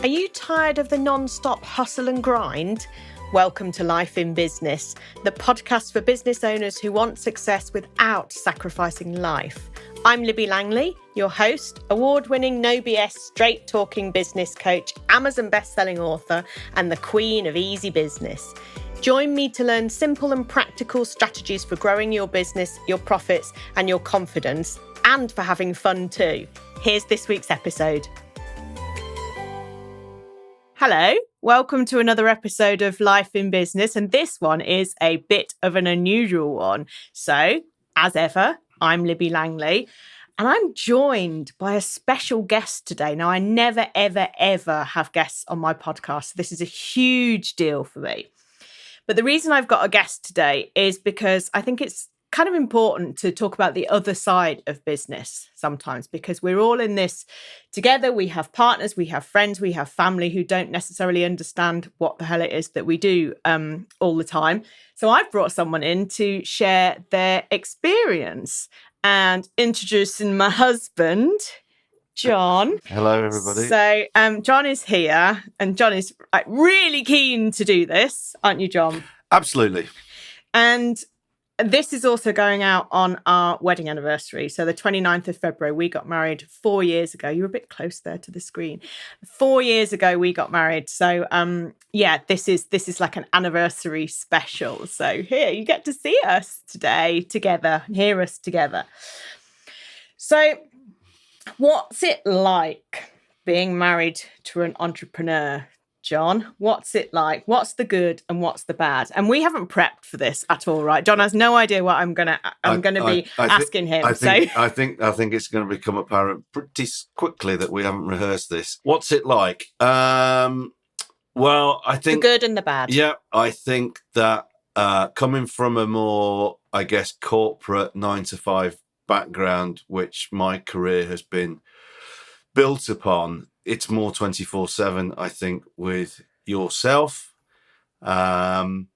Are you tired of the non-stop hustle and grind? Welcome to Life in Business, the podcast for business owners who want success without sacrificing life. I'm Libby Langley, your host, award-winning no BS straight-talking business coach, Amazon best-selling author, and the queen of easy business. Join me to learn simple and practical strategies for growing your business, your profits, and your confidence, and for having fun too. Here's this week's episode. Hello, welcome to another episode of Life in Business, and this one is a bit of an unusual one. So, as ever, I'm Libby Langley, and I'm joined by a special guest today. Now, I never, ever, ever have guests on my podcast, so this is a huge deal for me. But the reason I've got a guest today is because I think it's kind of important to talk about the other side of business sometimes, because we're all in this together. We have partners, we have friends, we have family who don't necessarily understand what the hell it is that we do all the time. So I've brought someone in to share their experience, and introducing my husband, John. Hello, everybody. So John is here, and John is really keen to do this, aren't you, John? Absolutely. And this is also going out on our wedding anniversary. So the 29th of February, we got married 4 years ago. You were a bit close there to the screen. 4 years ago, we got married. So this is like an anniversary special. So here, you get to see us today together, hear us together. So what's it like being married to an entrepreneur, John? What's it like? What's the good and what's the bad? And we haven't prepped for this at all, right? John has no idea what I'm gonna be asking him. I think it's going to become apparent pretty quickly that we haven't rehearsed this. What's it like? Well, I think the good and the bad. Yeah, I think that coming from a more, I guess, corporate 9-to-5 background, which my career has been built upon, it's more 24/7, I think, with yourself. So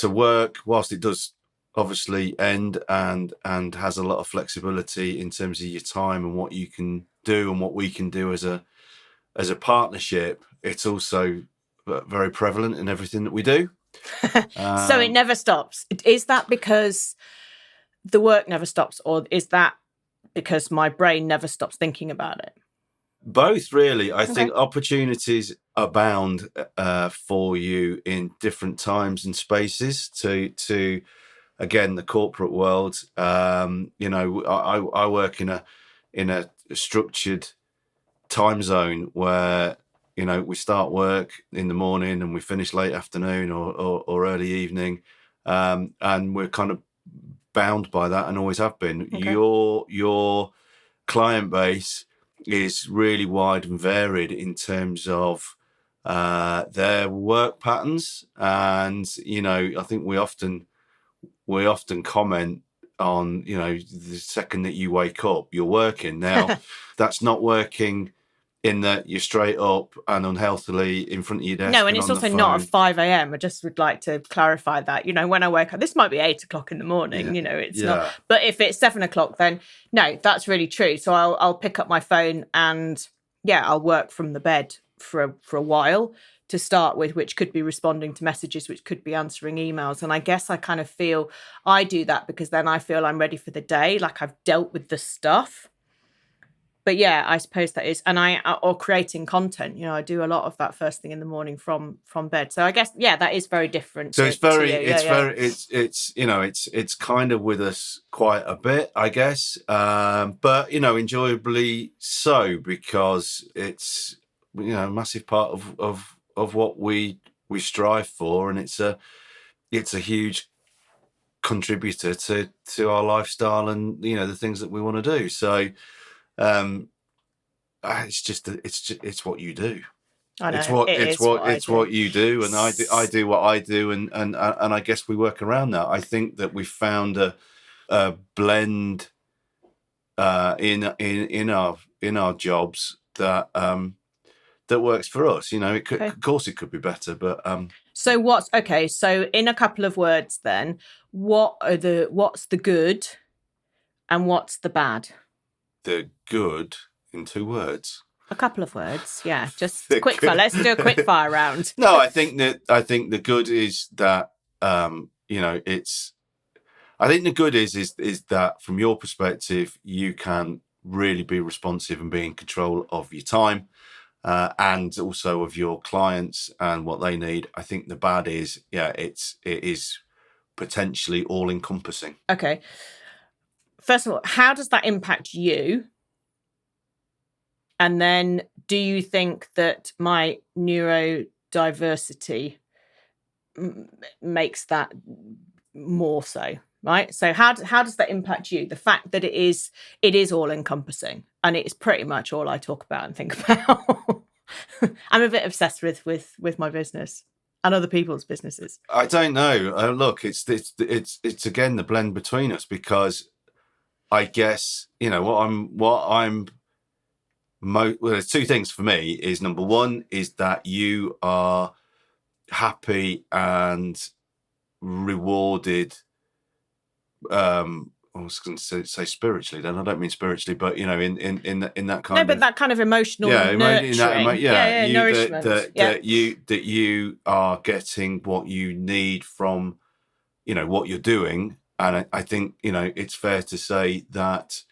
work, whilst it does obviously end and has a lot of flexibility in terms of your time and what you can do and what we can do as a partnership, it's also very prevalent in everything that we do. So it never stops. Is that because the work never stops, or is that because my brain never stops thinking about it? Both, really. I think opportunities abound for you in different times and spaces to again, the corporate world. I work in a structured time zone where, we start work in the morning and we finish late afternoon or early evening. And we're kind of bound by that and always have been. Okay. Your client base is really wide and varied in terms of their work patterns, and I think we often comment on the second that you wake up, you're working. Now that's not working in that you're straight up and unhealthily in front of your desk. No, and it's also not at 5 a.m. I just would like to clarify that, when I wake up, this might be 8 o'clock in the morning, it's not. But if it's 7 o'clock, then no, that's really true. So I'll pick up my phone and I'll work from the bed for a while to start with, which could be responding to messages, which could be answering emails. And I guess I kind of feel I do that because then I feel I'm ready for the day, like I've dealt with the stuff. But I suppose that is, or creating content. I do a lot of that first thing in the morning from bed. So I guess that is very different. So it's kind of with us quite a bit, I guess. But enjoyably so, because it's a massive part of what we strive for, and it's a huge contributor to our lifestyle and the things that we want to do. So. It's what you do. I know. It's what you do, and I do what I do, and I guess we work around that. I think that we found a blend in our jobs that works for us. Of course it could be better, but So so in a couple of words then, what's the good and what's the bad? The good, in 2 words. A couple of words, yeah. Just quick fire. Let's do a quick fire round. No, I think the good is that I think the good is that from your perspective, you can really be responsive and be in control of your time, and also of your clients and what they need. I think the bad is, it is potentially all encompassing. Okay. First of all, how does that impact you? And then, do you think that my neurodiversity makes that more so? Right. So how does that impact you? The fact that it is all encompassing, and it's pretty much all I talk about and think about. I'm a bit obsessed with my business and other people's businesses. I don't know. Look, it's again the blend between us, because I guess there's two things for me. Is number one is that you are happy and rewarded. I was going to say spiritually. Then I don't mean spiritually, but in that kind of but that kind of emotional nurturing, nourishment. That you are getting what you need from what you're doing, and I think it's fair to say that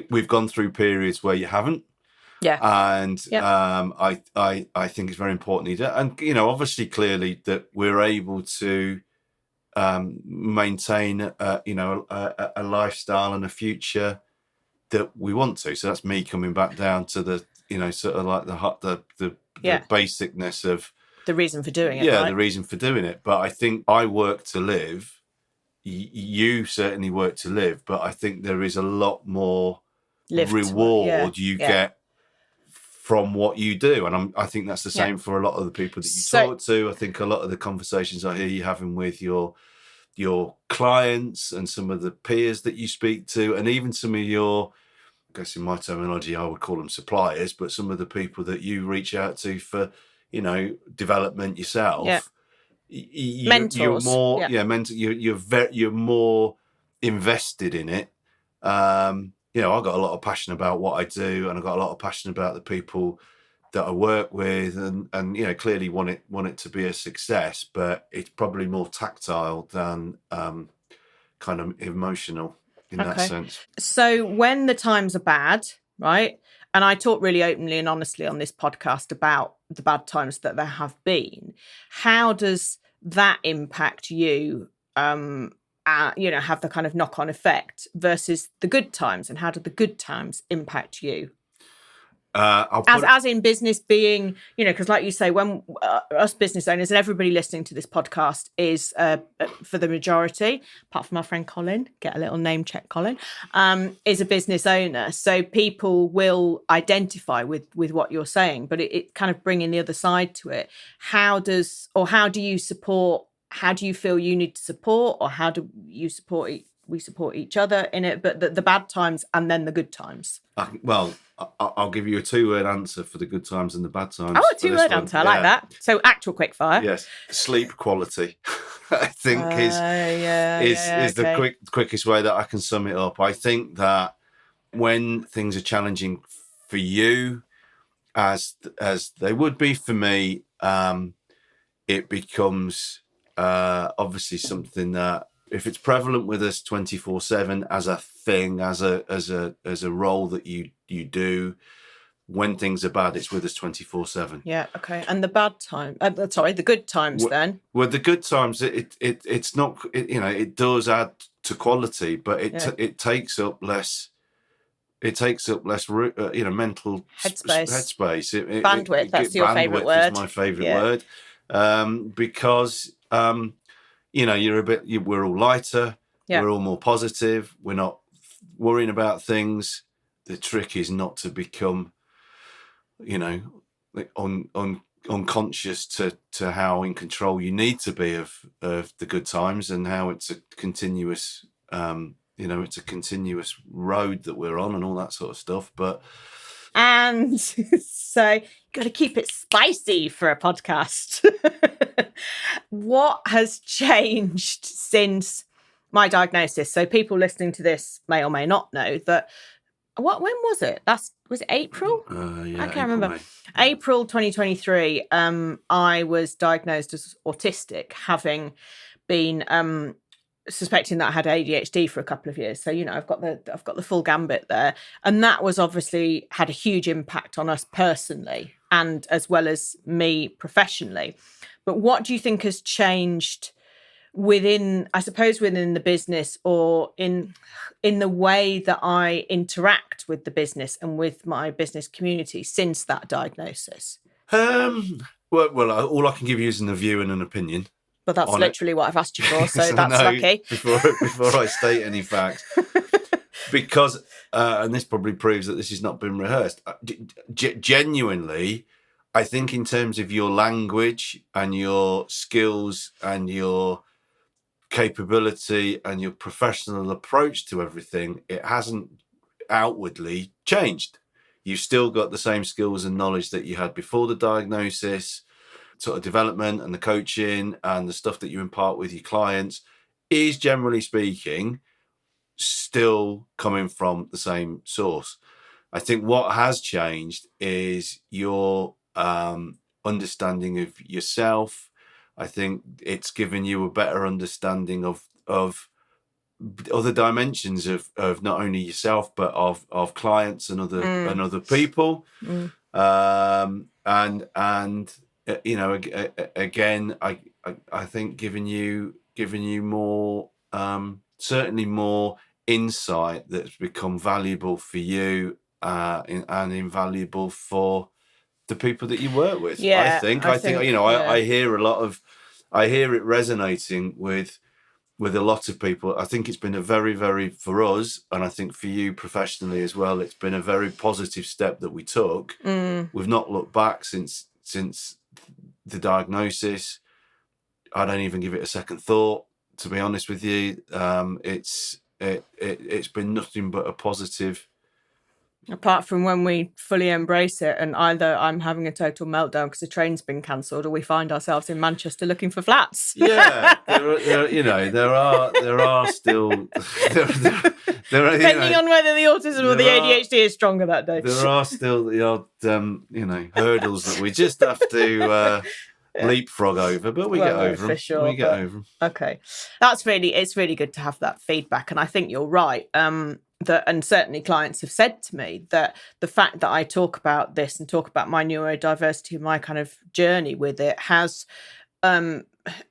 we've gone through periods where you haven't. Yeah, and I think it's very important, and obviously clearly that we're able to maintain a lifestyle and a future that we want to. So that's me coming back down to the sort of like the basicness of the reason for doing it. Yeah, right? The reason for doing it. But I think I work to live. You certainly work to live, but I think there is a lot more reward you get from what you do, and I think that's the same for a lot of the people that you talk to. I think a lot of the conversations I hear you having with your clients and some of the peers that you speak to, and even some of your, I guess in my terminology I would call them suppliers, but some of the people that you reach out to for development yourself, mentors. You're more you're more invested in it. I've got a lot of passion about what I do, and I've got a lot of passion about the people that I work with, and clearly want it to be a success, but it's probably more tactile than kind of emotional in that sense. So when the times are bad, right? And I talk really openly and honestly on this podcast about the bad times that there have been. How does that impact you? Have the kind of knock-on effect versus the good times, and how do the good times impact you? As in business being, because like you say, when us business owners and everybody listening to this podcast is, for the majority, apart from our friend Colin, get a little name check, Colin, is a business owner. So people will identify with what you're saying, but it kind of bringing the other side to it. How do you support? How do you feel you need to support, or how do you support? We support each other in it, but the bad times and then the good times. I'll give you a 2-word answer for the good times and the bad times. Oh, a 2-word answer. I like that. So actual quick fire. Yes. Sleep quality, I think is the quickest way that I can sum it up. I think that when things are challenging for you, as they would be for me, it becomes obviously something that, if it's prevalent with us 24/7 as a thing, as a role that you do, when things are bad, it's with us 24/7. Yeah. Okay. And the bad time, the good times then. Well, the good times, it's not. It does add to quality, but it takes up less. It takes up less, mental headspace. Bandwidth. That's your favourite word. Is my favourite word, because. We're all lighter. Yeah. We're all more positive. We're not worrying about things. The trick is not to become, unconscious to how in control you need to be of the good times, and how it's a continuous, it's a continuous road that we're on, and all that sort of stuff. And so you got to keep it spicy for a podcast. What has changed since my diagnosis? So people listening to this may or may not know that when was it? Was it April? Yeah, I can't April, remember. May. April 2023. I was diagnosed as autistic, having been suspecting that I had ADHD for a couple of years. So I've got the full gambit there, and that was obviously had a huge impact on us personally, and as well as me professionally. But what do you think has changed within the business, or in the way that I interact with the business and with my business community since that diagnosis? Well, all I can give you is a view and an opinion. But that's literally what I've asked you for, so that's lucky. Before I state any facts, because and this probably proves that this has not been rehearsed. Genuinely, I think in terms of your language and your skills and your capability and your professional approach to everything, it hasn't outwardly changed. You've still got the same skills and knowledge that you had before the diagnosis. Sort of development and the coaching and the stuff that you impart with your clients is, generally speaking, still coming from the same source. I think what has changed is your understanding of yourself. I think it's given you a better understanding of other dimensions of not only yourself but of clients and other people. And again, I think giving you more, certainly more insight that's become valuable for you and invaluable for the people that you work with. Yeah, I think I hear I hear it resonating with a lot of people. I think it's been a very, very, for us, and I think for you professionally as well, it's been a very positive step that we took. We've not looked back since the diagnosis. I don't even give it a second thought, to be honest with you. It's been nothing but a positive. Apart from when we fully embrace it, and either I'm having a total meltdown because the train's been cancelled, or we find ourselves in Manchester looking for flats. Yeah, there are still depending on whether the autism or the ADHD is stronger that day. There are still the odd hurdles that we just have to leapfrog over, but we get over them. Sure, we get over them. Okay, it's really good to have that feedback, and I think you're right. And certainly clients have said to me that the fact that I talk about this and talk about my neurodiversity and my kind of journey with it has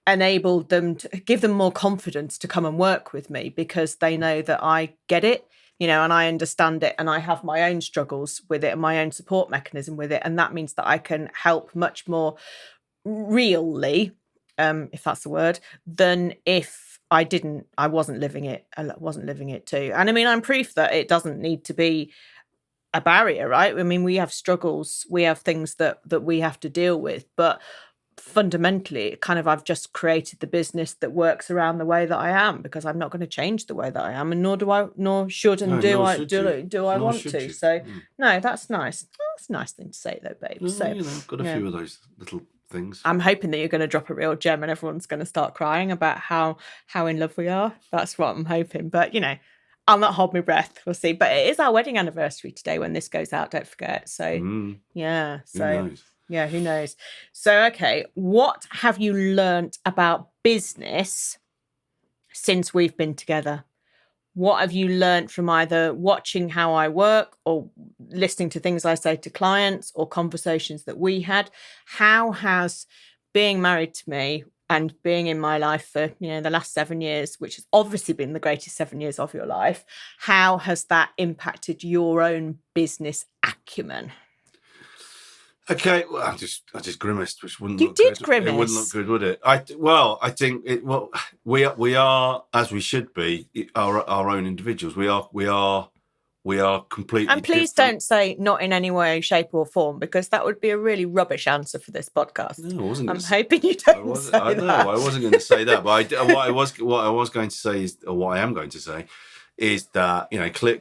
enabled them to give them more confidence to come and work with me, because they know that I get it, and I understand it, and I have my own struggles with it and my own support mechanism with it. And that means that I can help much more really, if that's the word, than if I wasn't living it too. And I mean, I'm proof that it doesn't need to be a barrier, right? I mean, we have struggles, we have things that we have to deal with, but fundamentally, I've just created the business that works around the way that I am, because I'm not going to change the way that I am, and nor should I want to. So no, that's nice. That's a nice thing to say, though, babe. Well, so got a few of those little things. I'm hoping that you're going to drop a real gem and everyone's going to start crying about how in love we are. That's what I'm hoping. But, I'll not hold my breath. We'll see. But it is our wedding anniversary today when this goes out. Don't forget. So, yeah. So, who knows? So, okay. What have you learnt about business since we've been together? What have you learnt from either watching how I work or listening to things I say to clients or conversations that we had? How has being married to me and being in my life for, the last 7 years, which has obviously been the greatest 7 years of your life, how has that impacted your own business acumen? Okay, well, I just grimaced, which wouldn't. You look did good. grimace. It wouldn't look good, would it? I think it. Well, we are, as we should be, our own individuals. We are completely. And please don't say not in any way, shape, or form, because that would be a really rubbish answer for this podcast. No, I wasn't. I'm hoping you don't say that. I know I wasn't going to say that, but what I was going to say is, or what I am going to say, is that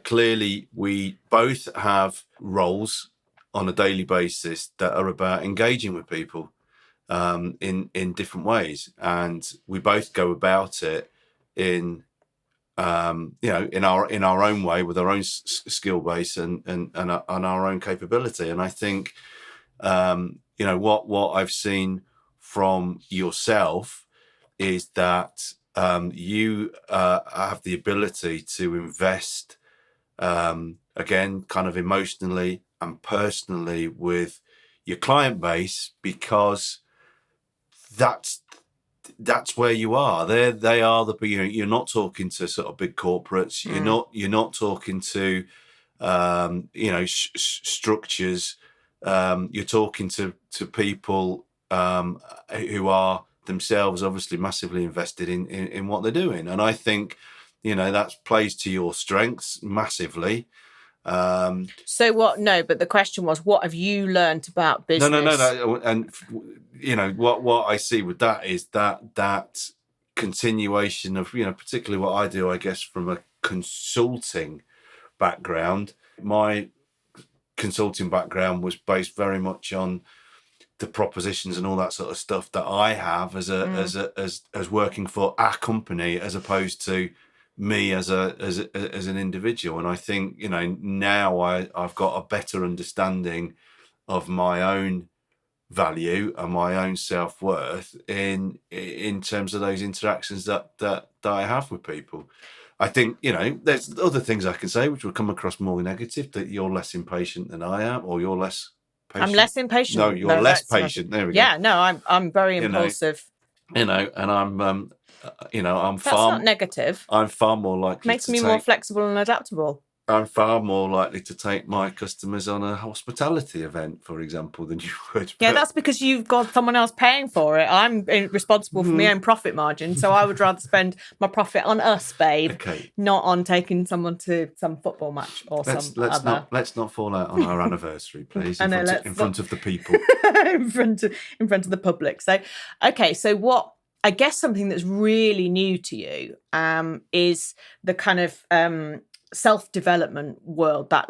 clearly we both have roles on a daily basis that are about engaging with people in different ways, and we both go about it in in our own way with our own skill base and our own capability. And I think, what I've seen from yourself is that you have the ability to invest, again, kind of emotionally and personally with your client base, because that's where you are. They are you're not talking to sort of big corporates. You're not talking to structures. You're talking to people who are themselves obviously massively invested in what they're doing. And I think that plays to your strengths massively. So what? No, but the question was, what have you learned about business? No. And what I see with that is that continuation of particularly what I do, I guess, from a consulting background. My consulting background was based very much on the propositions and all that sort of stuff that I have as working for our company, as opposed to me as an individual. And I think now I've got a better understanding of my own value and my own self-worth in terms of those interactions that I have with people. I think there's other things I can say which will come across more negative, that you're less impatient than I am, or you're less patient. I'm less impatient. No, you're less patient. There we go. Yeah, no, I'm very impulsive. And I'm I'm That's far not negative. I'm far more likely Makes me more flexible and adaptable. I'm far more likely to take my customers on a hospitality event, for example, than you would. Yeah, that's because you've got someone else paying for it. I'm responsible for my own profit margin, so I would rather spend my profit on us, babe, not on taking someone to some football match or let's not fall out on our anniversary, please. In front of the people, in front of the public. So, okay, so what? I guess something that's really new to you is the kind of self-development world, that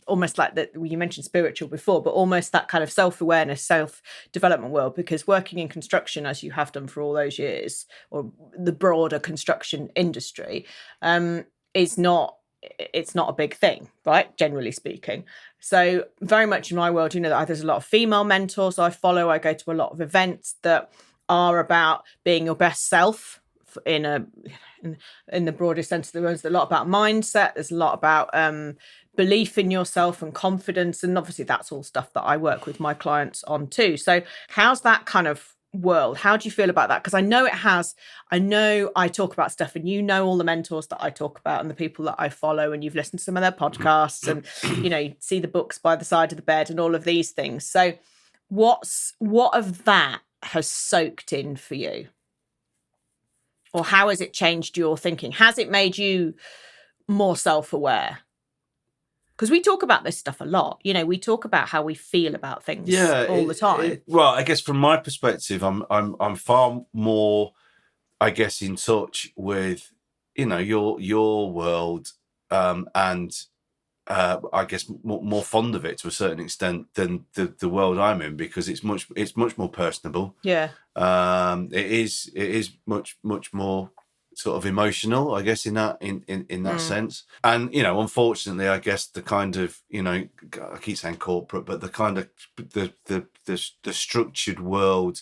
almost like that you mentioned spiritual before, but almost that kind of self-awareness, self-development world, because working in construction, as you have done for all those years, or the broader construction industry, it's not a big thing, right? Generally speaking. So very much in my world, there's a lot of female mentors I follow. I go to a lot of events that are about being your best self in the broadest sense of the word. There's a lot about mindset. There's a lot about belief in yourself and confidence. And obviously that's all stuff that I work with my clients on too. So how's that kind of world? How do you feel about that? Because I know I talk about stuff, and all the mentors that I talk about and the people that I follow, and you've listened to some of their podcasts, and you see the books by the side of the bed and all of these things. So what of that has soaked in for you? Or how has it changed your thinking? Has it made you more self-aware? Because we talk about this stuff a lot. We talk about how we feel about things all the time. Well, I guess from my perspective, I'm far more, I guess, in touch with your world, and I guess more fond of it to a certain extent than the world I'm in, because it's much more personable. Yeah. It is much more sort of emotional, I guess, in that sense. And unfortunately, I guess the kind of I keep saying corporate, but the kind of the structured world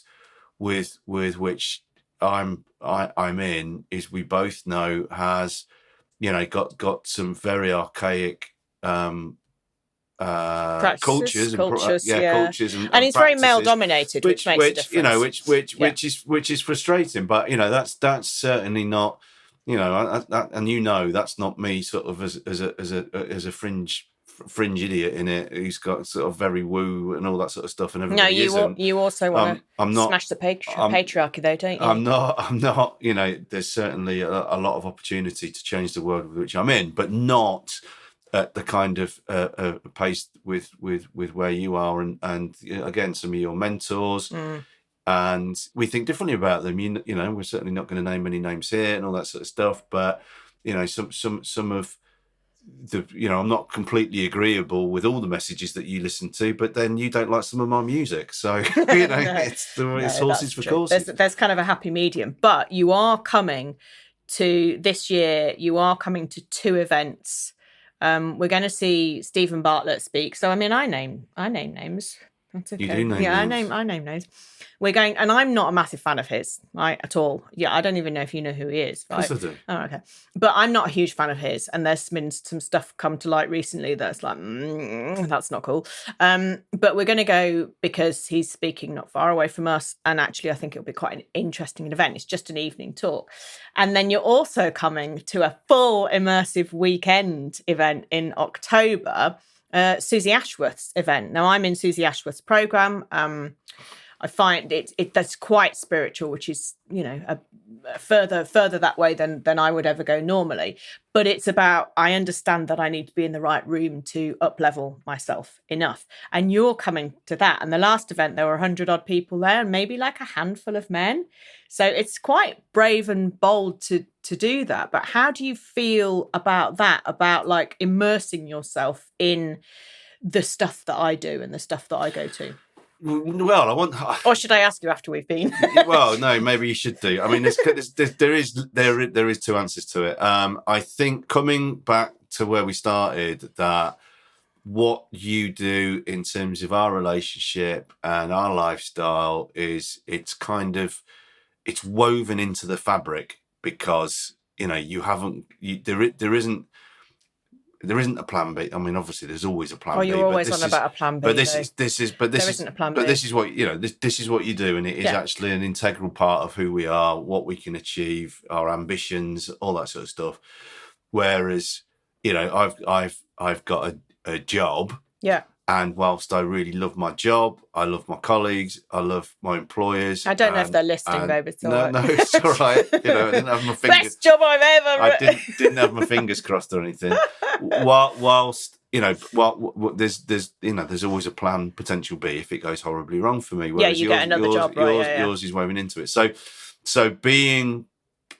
with which I'm in, is, we both know, has got some very archaic cultures and it's very male dominated, which makes a difference. Which is frustrating, but that's certainly not, and that's not me sort of as a fringe idiot in it, who's got sort of very woo and all that sort of stuff, and everybody you also want to smash the patriarchy though, don't you? I'm not there's certainly a lot of opportunity to change the world with which I'm in, but not at the kind of pace with where you are, and again, some of your mentors, and we think differently about them. We're certainly not going to name any names here and all that sort of stuff, but some of the I'm not completely agreeable with all the messages that you listen to, but then you don't like some of my music, so it's horses for courses. There's kind of a happy medium, but you are coming to this year, you are coming to 2 events. We're going to see Stephen Bartlett speak. So, I mean, I name names. That's okay. You do name names. I name names. We're going, and I'm not a massive fan of his, right, at all. Yeah, I don't even know if you know who he is, right? Of course I do. Oh, okay. But I'm not a huge fan of his, and there's been some stuff come to light recently that's like, that's not cool. But we're going to go because he's speaking not far away from us, and actually I think it'll be quite an interesting event. It's just an evening talk. And then you're also coming to a full immersive weekend event in October, Susie Ashworth's event. Now, I'm in Susie Ashworth's program. I find it that's quite spiritual, which is, you know, a further that way than I would ever go normally. But it's about, I understand that I need to be in the right room to up level myself enough. And you're coming to that. And the last event, there were 100 odd people there, and maybe like a handful of men. So it's quite brave and bold to do that. But how do you feel about that? About like immersing yourself in the stuff that I do and the stuff that I go to? Well, or should I ask you after we've been? Well, no, maybe you should do. I mean, there is 2 answers to it. I think coming back to where we started, that what you do in terms of our relationship and our lifestyle it's woven into the fabric, because, you know, there isn't a plan B. I mean, obviously, there's always a plan B. You're always on about a plan B. But this isn't a plan B. But this is what, you know. This is what you do, and it is actually an integral part of who we are, what we can achieve, our ambitions, all that sort of stuff. Whereas, you know, I've got a job. Yeah. And whilst I really love my job, I love my colleagues, I love my employers. I don't know if they're listening, babe. It's all right. No, it's all right. You know, I didn't have my fingers. Best job I've ever. I didn't have my fingers crossed or anything. Whilst, you know, there's always a plan, potential B, if it goes horribly wrong for me. Whereas you get another job, right? Yours is woven into it. So being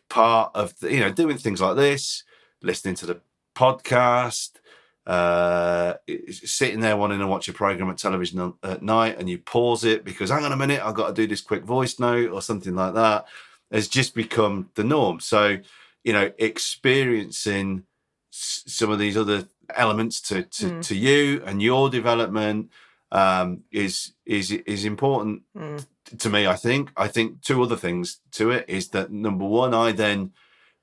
part of, you know, doing things like this, listening to the podcast, sitting there wanting to watch a program at television at night, and you pause it because, hang on a minute, I've got to do this quick voice note or something like that, has just become the norm. So, you know, experiencing some of these other elements to you and your development is important to me. I think 2 other things to it is that, number one, I then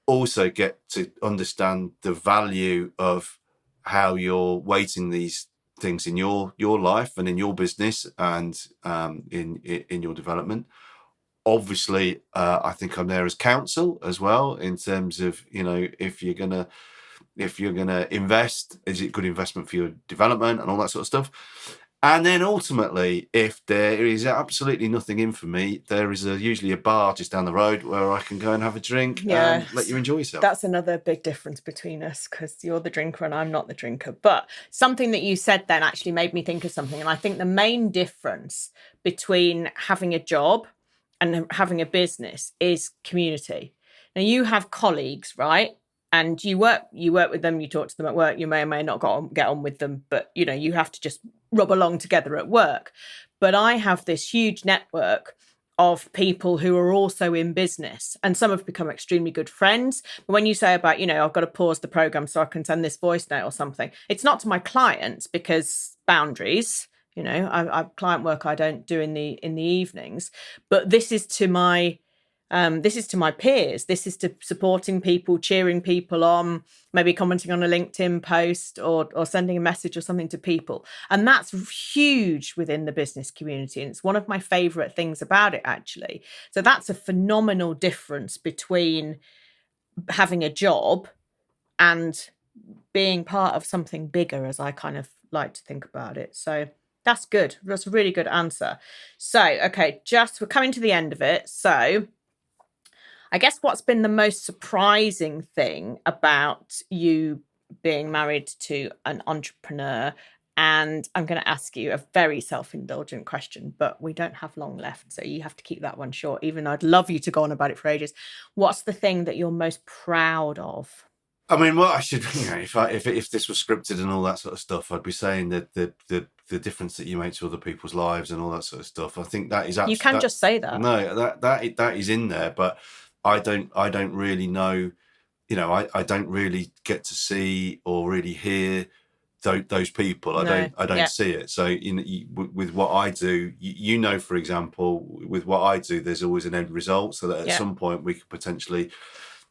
also get to understand the value of how you're weighting these things in your life and in your business and in your development. Obviously, I think I'm there as counsel as well, in terms of, you know, if you're gonna invest, is it good investment for your development and all that sort of stuff. And then ultimately, if there is absolutely nothing in for me, there is usually a bar just down the road where I can go and have a drink and let you enjoy yourself. That's another big difference between us, because you're the drinker and I'm not the drinker. But something that you said then actually made me think of something. And I think the main difference between having a job and having a business is community. Now, you have colleagues, right? And you work with them, you talk to them at work, you may or may not get on with them, but, you know, you have to just rub along together at work. But I have this huge network of people who are also in business, and some have become extremely good friends. But when you say about, you know, I've got to pause the program so I can send this voice note or something, it's not to my clients, because boundaries, you know, I client work I don't do in the evenings, but this is to my peers. This is to supporting people, cheering people on, maybe commenting on a LinkedIn post or sending a message or something to people. And that's huge within the business community. And it's one of my favorite things about it, actually. So that's a phenomenal difference between having a job and being part of something bigger, as I kind of like to think about it. So that's good. That's a really good answer. So, okay, we're coming to the end of it. So I guess what's been the most surprising thing about you being married to an entrepreneur? And I'm going to ask you a very self-indulgent question, but we don't have long left, so you have to keep that one short, even though I'd love you to go on about it for ages. What's the thing that you're most proud of? I mean, what I should, you know, if this was scripted and all that sort of stuff, I'd be saying that the difference that you make to other people's lives and all that sort of stuff. I think that is you can just say that. No, that is in there, but I don't really know, I don't really get to see or really hear those people. I don't see it. So with what I do, for example, with what I do, there's always an end result, so that at some point we could potentially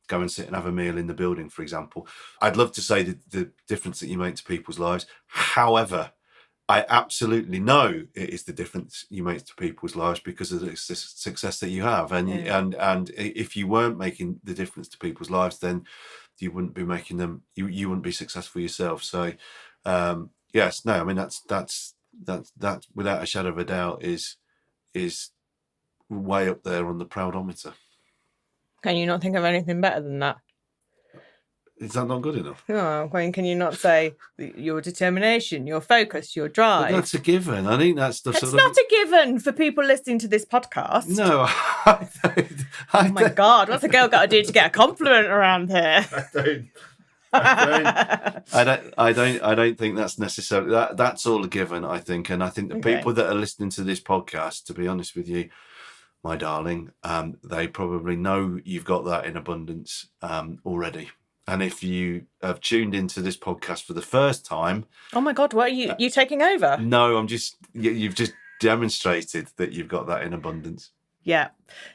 go and sit and have a meal in the building, for example. I'd love to say the difference that you make to people's lives. However, I absolutely know it is the difference you make to people's lives because of the success that you have. And if you weren't making the difference to people's lives, then you wouldn't be making them. You wouldn't be successful yourself. So, yes, no, I mean that's without a shadow of a doubt is way up there on the proudometer. Can you not think of anything better than that? Is that not good enough? Oh, I mean, can you not say your determination, your focus, your drive? But that's a given. I think that's the It's not a given for people listening to this podcast. No, oh my God, what's a girl got to do to get a compliment around here? I don't think that's necessarily that's all a given, I think. And I think the people that are listening to this podcast, to be honest with you, my darling, they probably know you've got that in abundance already. And if you have tuned into this podcast for the first time... Oh my God, what are you taking over? No, you've just demonstrated that you've got that in abundance. Yeah.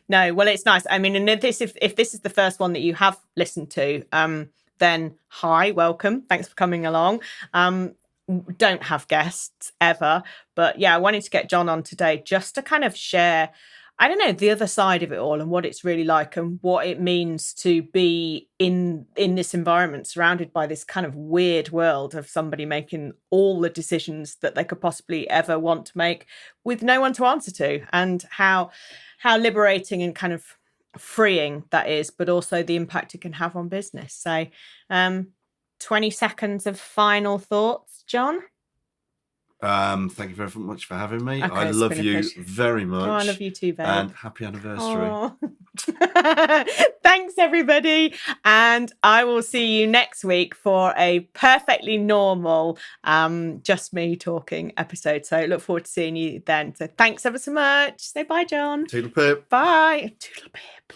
No, well, it's nice. I mean, and if this is the first one that you have listened to, then hi, welcome. Thanks for coming along. Don't have guests ever. But yeah, I wanted to get John on today just to kind of share, I don't know, the other side of it all and what it's really like and what it means to be in this environment surrounded by this kind of weird world of somebody making all the decisions that they could possibly ever want to make with no one to answer to, and how liberating and kind of freeing that is, but also the impact it can have on business. So 20 seconds of final thoughts, John. Thank you very much for having me. Okay, I love you very much. Oh, I love you too, babe. And happy anniversary. Thanks, everybody. And I will see you next week for a perfectly normal, just me talking episode. So look forward to seeing you then. So thanks ever so much. Say bye, John. Toodle pip. Bye. Toodle pip.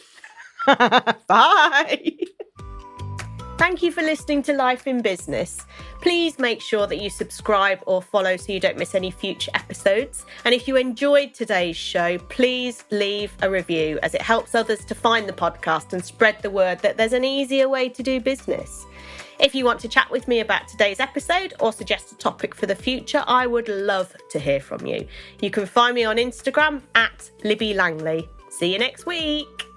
Bye. Thank you for listening to Life in Business. Please make sure that you subscribe or follow so you don't miss any future episodes. And if you enjoyed today's show, please leave a review, as it helps others to find the podcast and spread the word that there's an easier way to do business. If you want to chat with me about today's episode or suggest a topic for the future, I would love to hear from you. You can find me on Instagram @Libby Langley. See you next week.